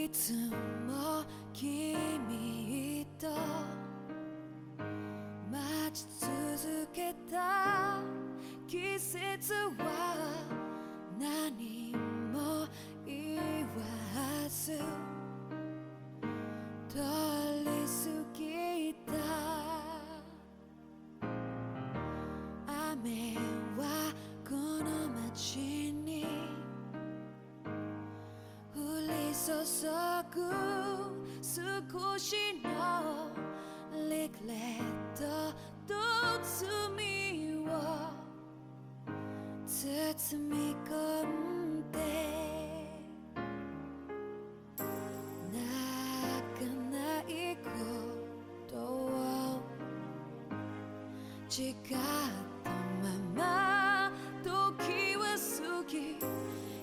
つも君と待ち続けた季節は何も言わず通り過ぎた雨はこの街に降り注ぐ少しのリグレットと罪を包み込んで泣かないことを誓ったまま時は過ぎ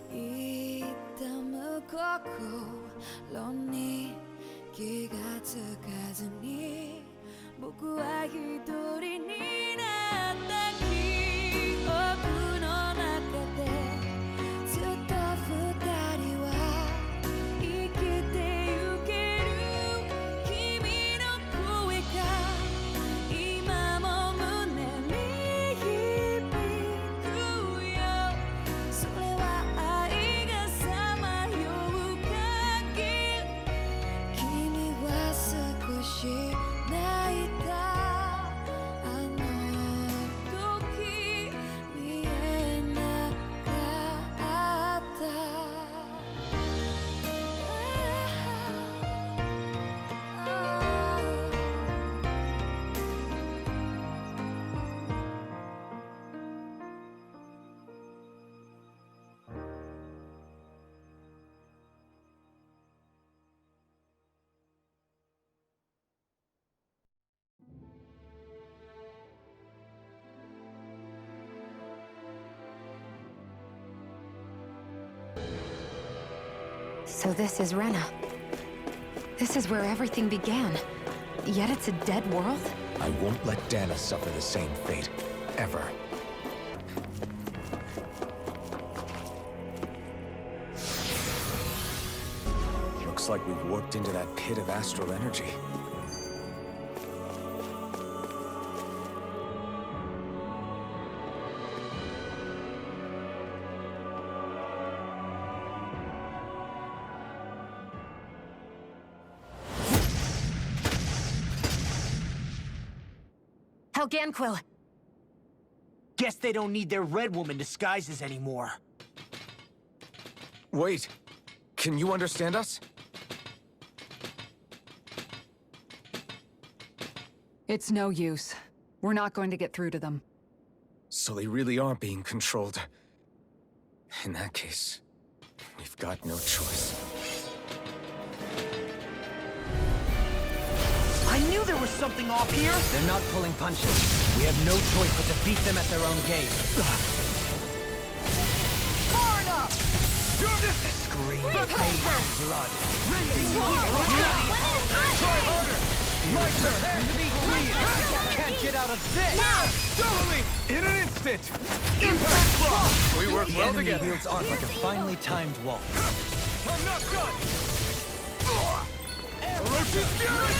痛む心に気がつかずに僕は一人になった記憶の中でずっと二人は生きてゆける君の声が今も胸に響くよそれは愛がさまよう限り君は少し泣いたあの時見えなかった So this is Rena. This is where everything began. Yet it's a dead world? I won't let Dana suffer the same fate. Ever. Looks like we've warped into that pit of astral energy. Ganquil! Guess they don't need their Red Woman disguises anymore. Wait. Can you understand us? It's no use. We're not going to get through to them. So they really are being controlled. In that case, we've got no choice. I knew there was something off here! They're not pulling punches. We have no choice but to beat them at their own game. Far enough! Scream, pain, blood. Try harder! My turn! Can't get out of this! Totally! In an instant! Impact block! We work The well enemy together. wields art like a finely timed waltz. I'm not done! Orochi's Fury!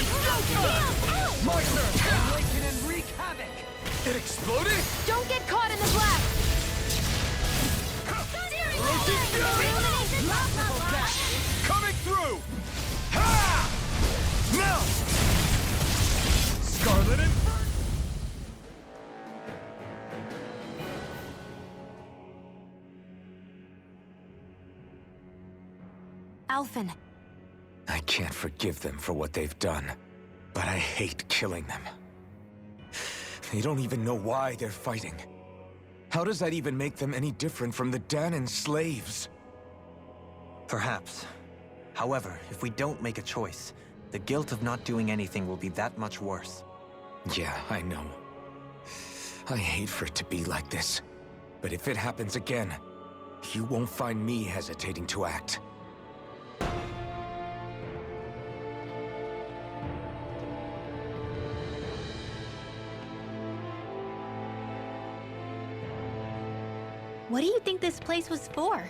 My turn! Awaken and wreak havoc! It exploded? Don't get caught in the blast! Orochi's Fury! Coming through! Ha! Now! Scarlet and... Alphen. I can't forgive them for what they've done, but I hate killing them. They don't even know why they're fighting. How does that even make them any different from the Danan slaves? Perhaps. However, if we don't make a choice, the guilt of not doing anything will be that much worse. Yeah, I know. I hate for it to be like this. But if it happens again, you won't find me hesitating to act. What do you think this place was for?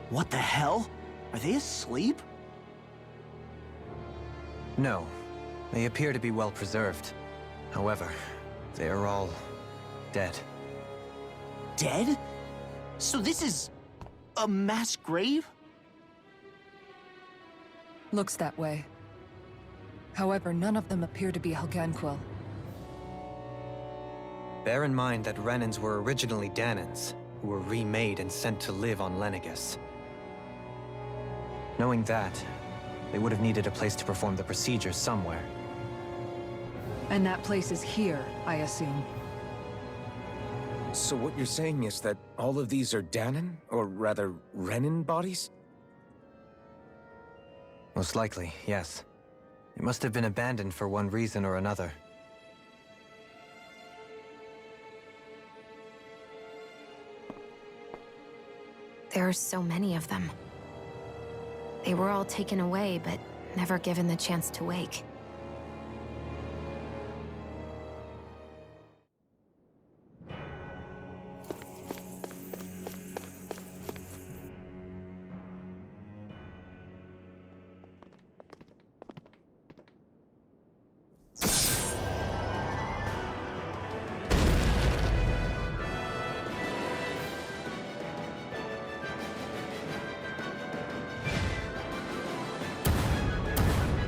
What the hell? Are they asleep? No. They appear to be well preserved. However, they are all dead. Dead? So this is a mass grave? Looks that way. However, none of them appear to be Helganquil. Bear in mind that Renans were originally Danans, who were remade and sent to live on Lenegis. Knowing that, they would have needed a place to perform the procedure somewhere. And that place is here, I assume. So what you're saying is that all of these are Danan, or rather, Renan bodies? Most likely, yes. It must have been abandoned for one reason or another. There are so many of them. They were all taken away, but never given the chance to wake.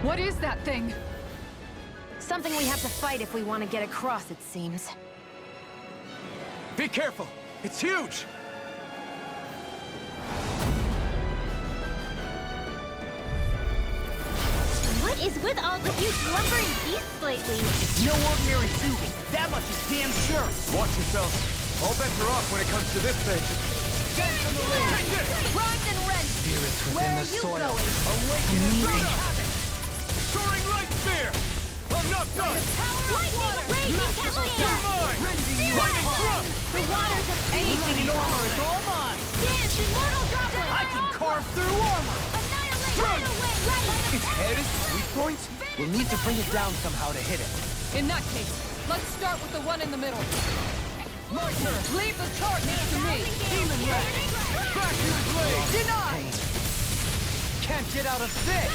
What is that thing? Something we have to fight if we want to get across, it seems. Be careful! It's huge! What is with all the huge lumbering beasts lately? It's no ordinary Suvi. That much is damn sure. Watch yourself. All bets are off when it comes to this thing. Rods and rents! Spirits Where within are the you soil. going? Amazing! Soaring light spear! I'm not done! Lightning, raging cascade! The waters of Anything in armor is all mine. Dance, immortal droplet! I can carve through armor. Annihilate right away! Its head is weak point? We'll need to bring it down somehow to hit it. In that case, let's start with the one in the middle. Marcher, leave the charge to me. Demon Rat! Back to the blade! Denied! Can't get out of this!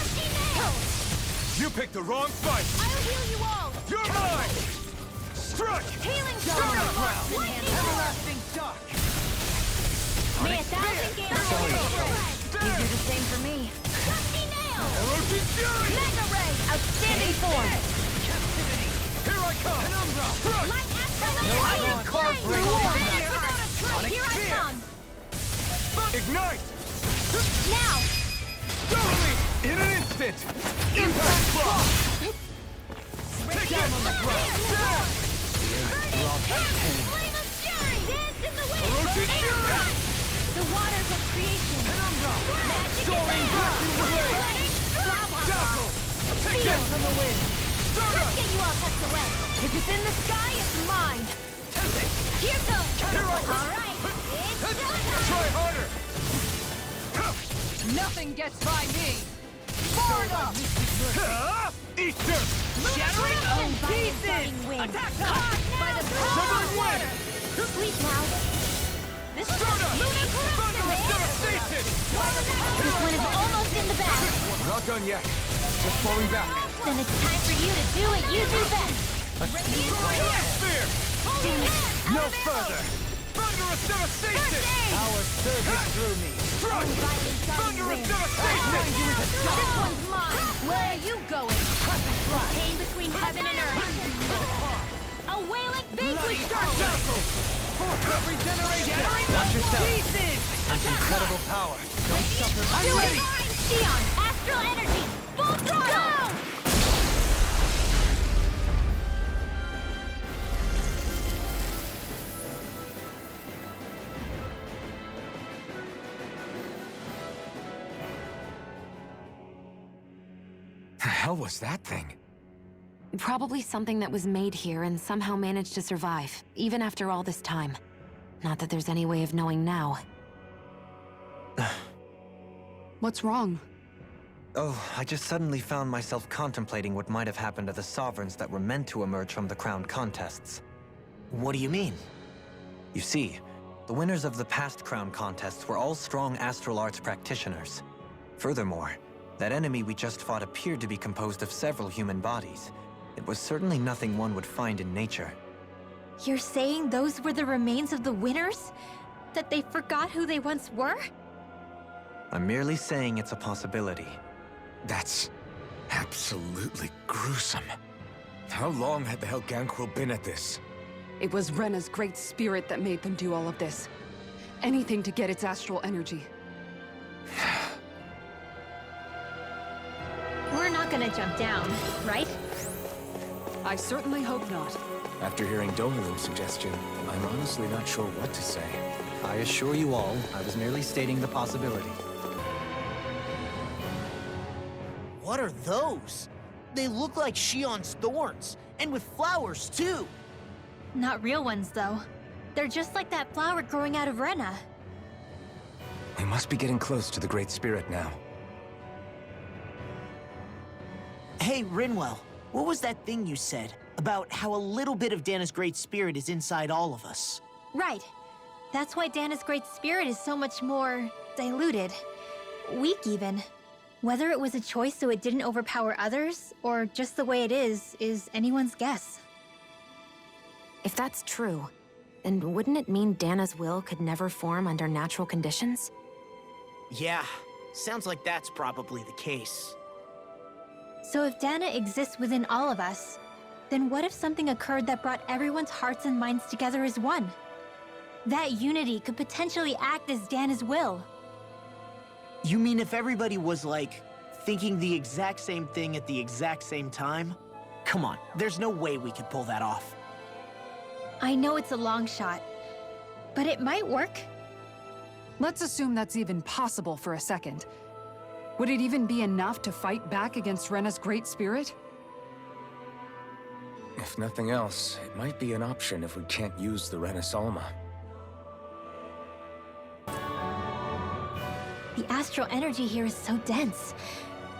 You picked the wrong fight! I'll heal you all! You're mine! Strike! Healing Down on the ground! Lightning Everlasting duck! May 1,000 gales You do the same for me. Dusty nail! Orochi's Fury! Mega ray! Outstanding form! Here I come! Penumbra! Thrust! Light astral I won't carve through armor. Here I come! Ignite! Now! Totally! In an instant! Impact block! Take Down it! on the ground! Down! Flame of fury! Dance in the wind! Orochi's Fury! The waters of creation! Magic Soaring back in the blade! Dazzle! Take Feel it! from the wind! Stardust! Let's get you all tucked away! If it's in the sky, it's mine. Here goes! Here I go! All right! It's showtime! Try harder! Nothing gets by me! Easter! Shattering Oh, by the burning wind! Caught by the Severing power wind! Sleep now! This Stardust! lunar Thunderous corruption! devastation! This one is almost in the bag! We're not done yet. Just falling back. Then it's time for you to do what you do best! Giant spear! No further! Thunderous devastation! Power surges through me. Strike! Thunderous devastation! This one's mine! Where are you going? Pain between heaven and earth! A wailing vanquish darkness! Regeneration! Watch yourself. That's incredible power. Don't suffer. I'm ready! Sion, astral energy! Full throttle! Go! The hell was that thing? Probably something that was made here and somehow managed to survive, even after all this time. Not that there's any way of knowing now. What's wrong? Oh, I just suddenly found myself contemplating what might have happened to the sovereigns that were meant to emerge from the crown contests. What do you mean? You see, The winners of the past crown contests were all strong astral arts practitioners. Furthermore, that enemy we just fought appeared to be composed of several human bodies. It was certainly nothing one would find in nature. You're saying those were the remains of the winners? That they forgot who they once were? I'm merely saying it's a possibility. That's absolutely gruesome. How long had the Helganquil been at this? It was Rena's great spirit that made them do all of this. Anything to get its astral energy. We're not gonna jump down, right? I certainly hope not. After hearing Dominum's suggestion, I'm honestly not sure what to say. I assure you all, I was merely stating the possibility. What are those? They look like Shion's thorns, and with flowers too. Not real ones, though. They're just like that flower growing out of Rena. We must be getting close to the Great Spirit now. Hey, Rinwell, what was that thing you said about how a little bit of Dana's Great Spirit is inside all of us? Right. That's why Dana's great spirit is so much more diluted. Weak, even. Whether it was a choice so it didn't overpower others, or just the way it is anyone's guess. If that's true, then wouldn't it mean Dana's will could never form under natural conditions? Yeah, sounds like that's probably the case. So if Dana exists within all of us, then what if something occurred that brought everyone's hearts and minds together as one? That unity could potentially act as Dana's will. You mean if everybody was, like, thinking the exact same thing at the exact same time? Come on, there's no way we could pull that off. I know it's a long shot, but it might work. Let's assume that's even possible for a second. Would it even be enough to fight back against Rena's great spirit? If nothing else, it might be an option if we can't use the Renasalma. The astral energy here is so dense.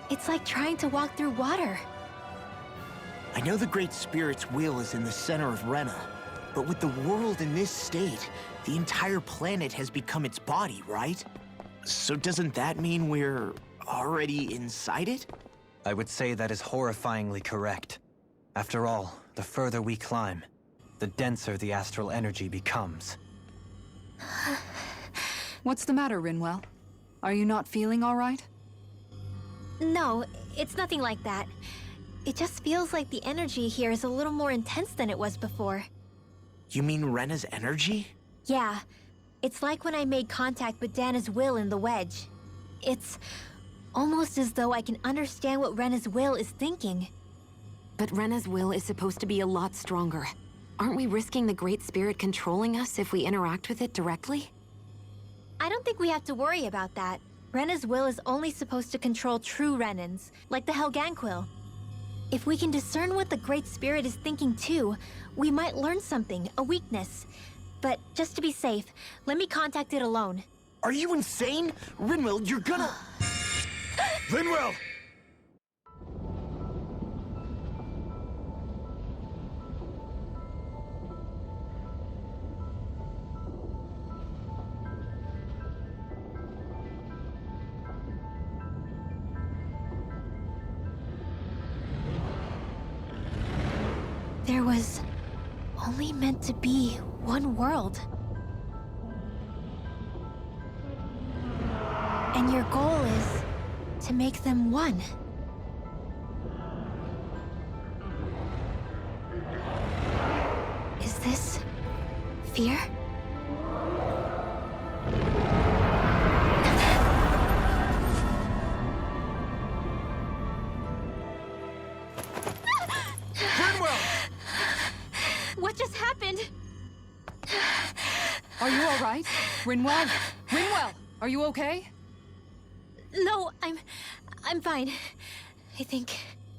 It's like trying to walk through water. I know the Great Spirit's will is in the center of Rena, but with the world in this state, the entire planet has become its body, right? So doesn't that mean we're already inside it? I would say that is horrifyingly correct. After all, the further we climb, the denser the astral energy becomes. What's the matter, Rinwell? Are you not feeling all right? No, it's nothing like that. It just feels like the energy here is a little more intense than it was before. You mean Rena's energy? Yeah, it's like when I made contact with Dana's will in the wedge. It's almost as though I can understand what Rena's will is thinking. But Rena's will is supposed to be a lot stronger. Aren't we risking the Great Spirit controlling us if we interact with it directly? I don't think we have to worry about that. Rena's will is only supposed to control true Renans, like the Helganquil. If we can discern what the Great Spirit is thinking too, we might learn something, a weakness. But just to be safe, let me contact it alone. Are you insane? Rinwell, you're gonna... Linwell! There was only meant to be one world. And your goal is to make them one. Is this fear? What just happened? Are you all right? Rinwell? Rinwell, are you okay? No, I'm fine. I think.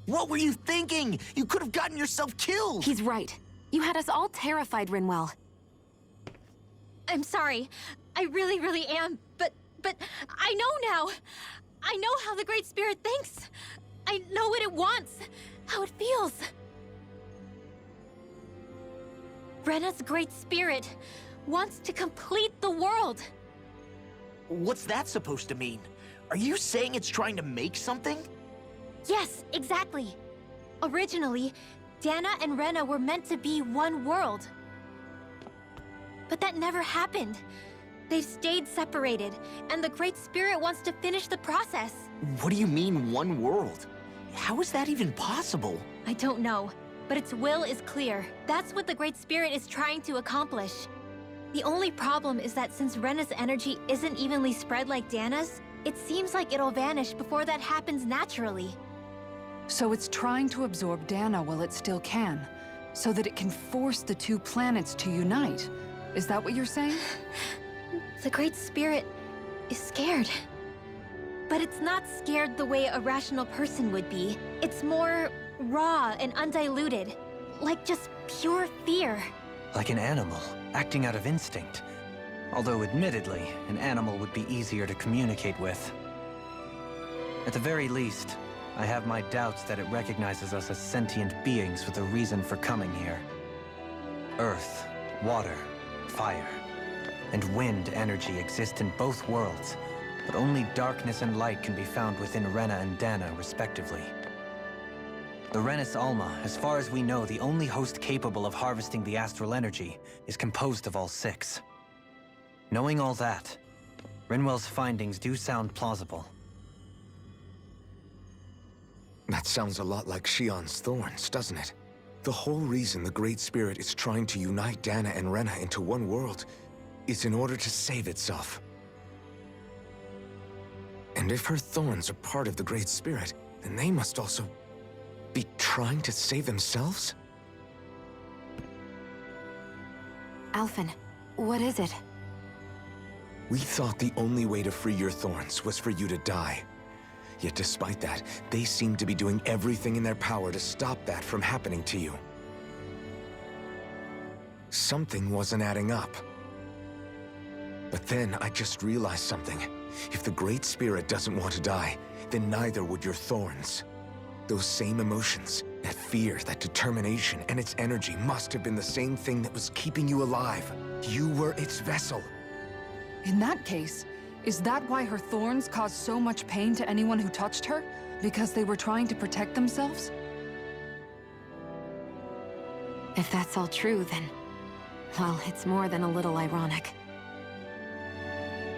What were you thinking? You could have gotten yourself killed! He's right. You had us all terrified, Rinwell. I'm sorry. I really, really am. But I know now. I know how the Great Spirit thinks. I know what it wants, how it feels. Rena's Great Spirit wants to complete the world. What's that supposed to mean? Are you saying it's trying to make something? Yes, exactly. Originally, Dana and Rena were meant to be one world. But that never happened. They've stayed separated, and the Great Spirit wants to finish the process. What do you mean, one world? How is that even possible? I don't know, but its will is clear. That's what the Great Spirit is trying to accomplish. The only problem is that since Rena's energy isn't evenly spread like Dana's, it seems like it'll vanish before that happens naturally. So it's trying to absorb Dana while it still can, so that it can force the two planets to unite. Is that what you're saying? The Great Spirit is scared. But it's not scared the way a rational person would be. It's more raw and undiluted, like just pure fear. Like an animal, acting out of instinct. Although admittedly, an animal would be easier to communicate with. At the very least, I have my doubts that it recognizes us as sentient beings with a reason for coming here. Earth, water, fire, and wind energy exist in both worlds, but only darkness and light can be found within Rena and Dana, respectively. The Renis Alma, as far as we know, the only host capable of harvesting the astral energy, is composed of all six. Knowing all that, Rinwell's findings do sound plausible. That sounds a lot like Shion's thorns, doesn't it? The whole reason the Great Spirit is trying to unite Dana and Rena into one world is in order to save itself. And if her thorns are part of the Great Spirit, then they must also be trying to save themselves? Alphen, what is it? We thought the only way to free your thorns was for you to die. Yet despite that, they seem to be doing everything in their power to stop that from happening to you. Something wasn't adding up. But then I just realized something. If the Great Spirit doesn't want to die, then neither would your thorns. Those same emotions, that fear, that determination, and its energy must have been the same thing that was keeping you alive. You were its vessel. In that case, is that why her thorns caused so much pain to anyone who touched her? Because they were trying to protect themselves? If that's all true, then... well, it's more than a little ironic.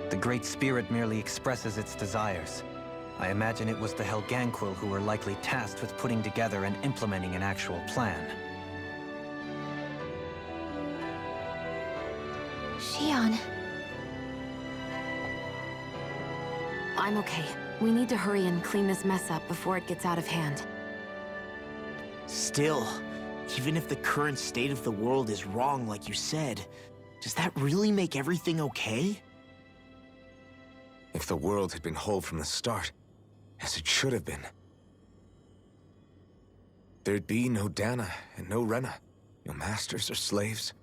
The Great Spirit merely expresses its desires. I imagine it was the Helganquil who were likely tasked with putting together and implementing an actual plan. Shion. I'm okay. We need to hurry and clean this mess up before it gets out of hand. Still, even if the current state of the world is wrong like you said, does that really make everything okay? If the world had been whole from the start, as it should have been, there'd be no Dana and no Rena, no masters or slaves,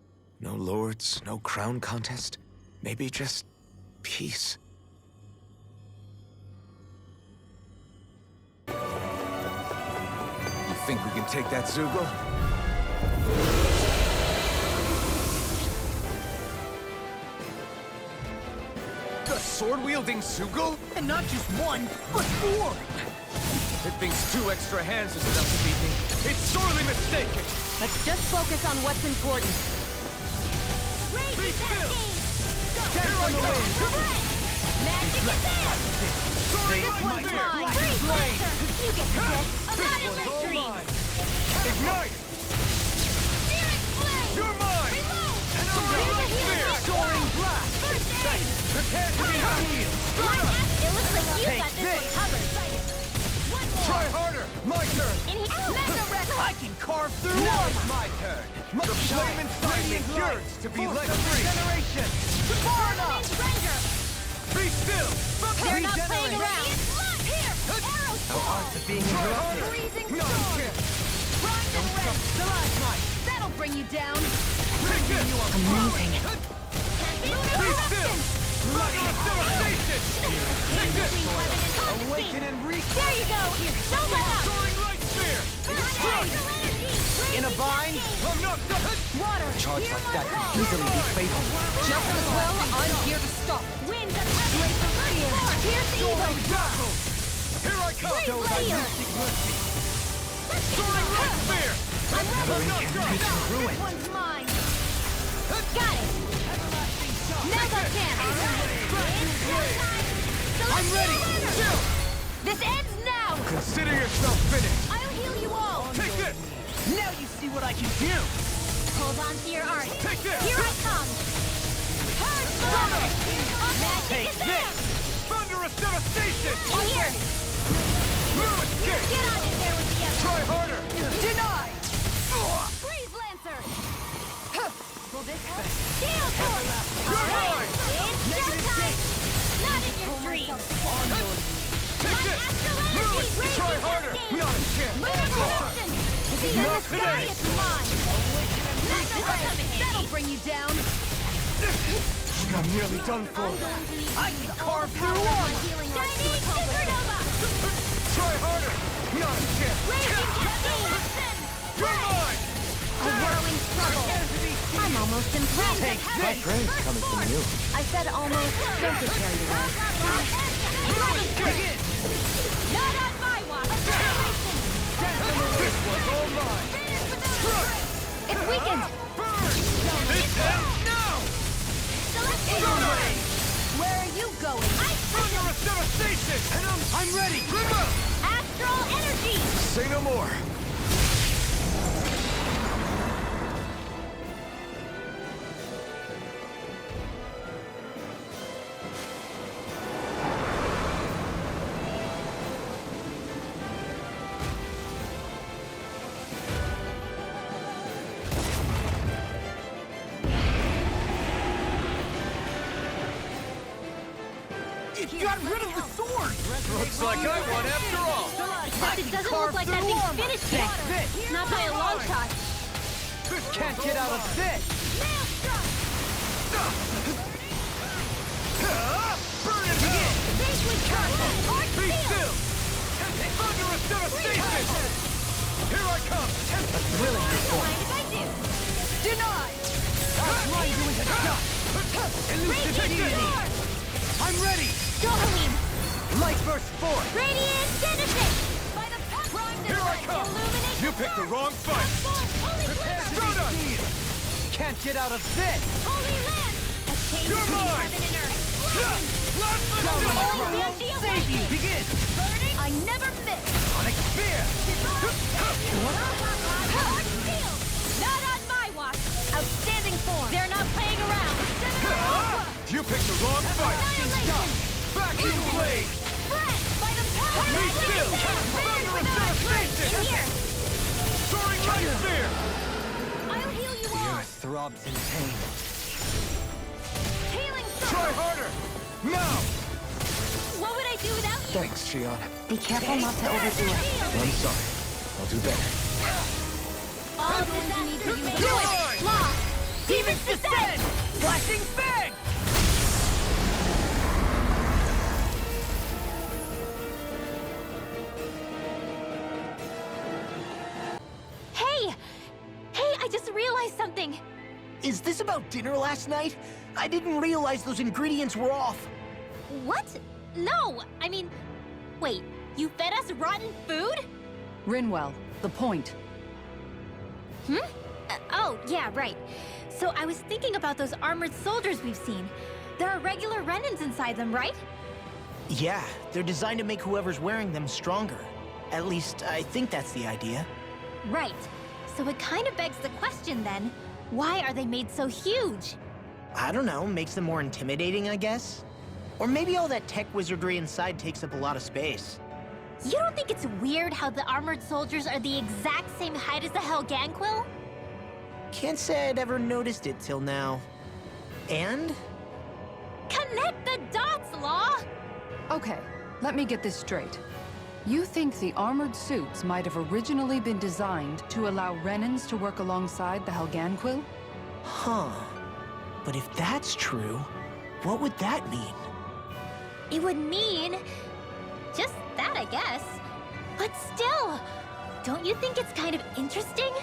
no lords, no crown contest, maybe just peace. You think we can take that, Zoogle? The sword-wielding Zoogle? And not just one, but four! It thinks 2 extra hands is enough to beat me. It's sorely mistaken! Let's just focus on what's important. Be still! Here I go! Magic is there! This one's mine! Freeze Blaster! You get the hit! I'm not in my dreams! Ignite! Spirit Flame! You're mine! Reload! And I'm going here! Soaring blast! First aid! Prepare to be healed! It looks like you got this one covered. One more! Try harder! My turn! In here! Mega Wrecker! I can carve through Now armor! it's my turn! The flame inside me yearns to be let Force of free! regeneration! Far enough! Ranger! Be still! They're not playing around! Here! Arrow Sword! To being interrupted! Freezing No, Storm! kid! Grind and Wreck! Stalagmite! That'll bring you down! Take this! Amazing. Be still! Lightning devastation! Take this! Awaken and reach! There you go! Don't let up! Soaring light spear! First aid! In a bind? Water, Charge hear like my that call. can easily be fatal. Just as well, I'm here to stop it. Wind of Blaze of Fear. Here's the evil. Here I come! Freeze layer. Soaring light spear! I'm rebel. ruin. This one's mine. Got it. Mega cannon. I'm ready! Chill! This ends now. Consider yourself finished! I'll heal you all. Take this! Now you see what I can do! Hold on to your art. Take this! Here I come. Magic Take is there. Thunderous devastation! In here. Ruin kick! Get on in there with the other. Try harder! Deny! Freeze Lancer. Will this help? Steel Force. All right. It's showtime. Not in your dreams. My astral energy raises Try the harder! stage. Not a chance! Lunar Eruption. See you in the sky, it's mine. Mega Ray. That'll bring you down. I'm nearly done for. I can carve through armor. Chinese Supernova. Try harder! Not a chance! Raging Cascade. You're mine! A whirling struggle. I'm almost impressed. My praise coming from you. I said almost. Don't get carried away. Not on my watch. This one's all mine! It's weakened. This ends now! Where are you going? Thunderous devastation! I'm ready! Astral energy. Say no more! It got rid of the sword! Looks like I won after all! Except it doesn't look like that thing's finished yet. This! Not by a long shot. Can't get out of this! Maelstrom. Burn it again! Safely charged. Heart Be seal. still! Thunderous devastation! Here I come! A thrilling performance. Mind if I do? Deny! I'll blind you into dust! Radiant Elucidate! sword. I'm ready! Dohalim. Light burst forth! Radiant genesis. By the prime Here I come! illuminate You picked the wrong fight! Holy glimmer. Can't get out of this! Holy land. A change You're between mine. heaven and earth. Down on the All ground! will be Save you! awakened. Begin! Burning. I never miss. Sonic Spear! Heart seal. Not on my watch. Outstanding form. They're not playing around. You picked the wrong fight! Annihilation. Back in blade! Breath by the power Be of still! Burn Thunderous without devastation! In here. Soaring light spear! I'll heal you all. Earth throbs in pain. Healing Try circle. harder! Now! What would I do without you? Thanks, Shion. Be careful not to overdo it. I'm sorry. I'll do better. All this you need to use. Do it! Law. Demons descend. Flashing Fang! Hey! Hey, I just realized something. Is this about dinner last night? I didn't realize those ingredients were off. What? No! I mean, wait, you fed us rotten food? Rinwell, the point. Oh, yeah, right. So I was thinking about those armored soldiers we've seen. There are regular Renans inside them, right? Yeah, they're designed to make whoever's wearing them stronger. At least, I think that's the idea. Right. So it kind of begs the question then, why are they made so huge? I don't know, makes them more intimidating, I guess? Or maybe all that tech wizardry inside takes up a lot of space. You don't think it's weird how the armored soldiers are the exact same height as the Helganquil? Can't say I'd ever noticed it till now. And? Connect the dots, Law! Okay, let me get this straight. You think the armored suits might have originally been designed to allow Renans to work alongside the Helganquil? Huh. But if that's true, what would that mean? It would mean... just that, I guess. But still, don't you think it's kind of interesting?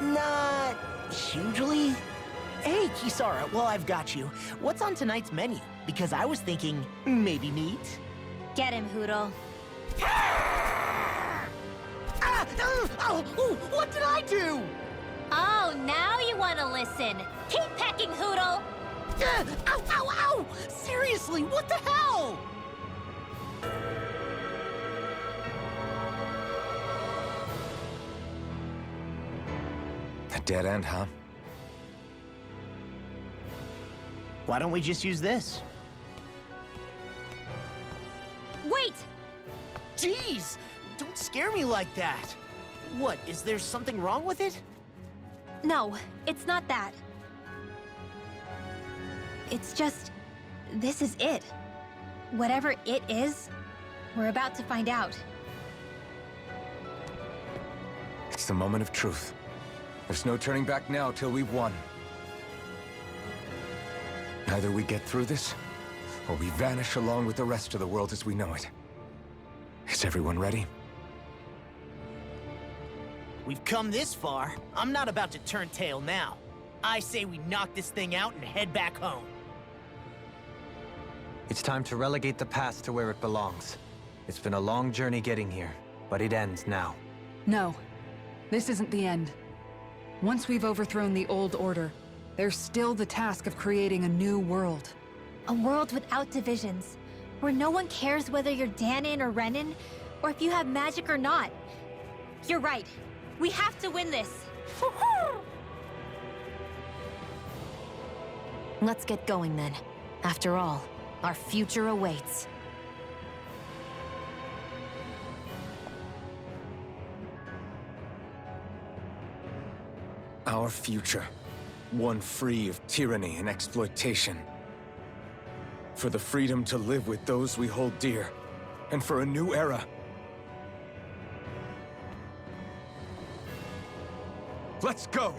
Not hugely. Hey, Kisara, well, I've got you. What's on tonight's menu? Because I was thinking maybe meat. Get him, Hoodle. What did I do? Oh, now you want to listen. Keep pecking, Hoodle. Ow, ow, ow! Seriously, what the hell? A dead end, huh? Why don't we just use this? Wait! Jeez! Don't scare me like that! What, is there something wrong with it? No, it's not that. It's just... this is it. Whatever it is, we're about to find out. It's the moment of truth. There's no turning back now till we've won. Either we get through this, or we vanish along with the rest of the world as we know it. Is everyone ready? We've come this far. I'm not about to turn tail now. I say we knock this thing out and head back home. It's time to relegate the past to where it belongs. It's been a long journey getting here, but it ends now. No, this isn't the end. Once we've overthrown the old order, there's still the task of creating a new world. A world without divisions, where no one cares whether you're Danon or Renan, or if you have magic or not. You're right. We have to win this. Let's get going then. After all, our future awaits. Our future. One free of tyranny and exploitation. For the freedom to live with those we hold dear. And for a new era. Let's go!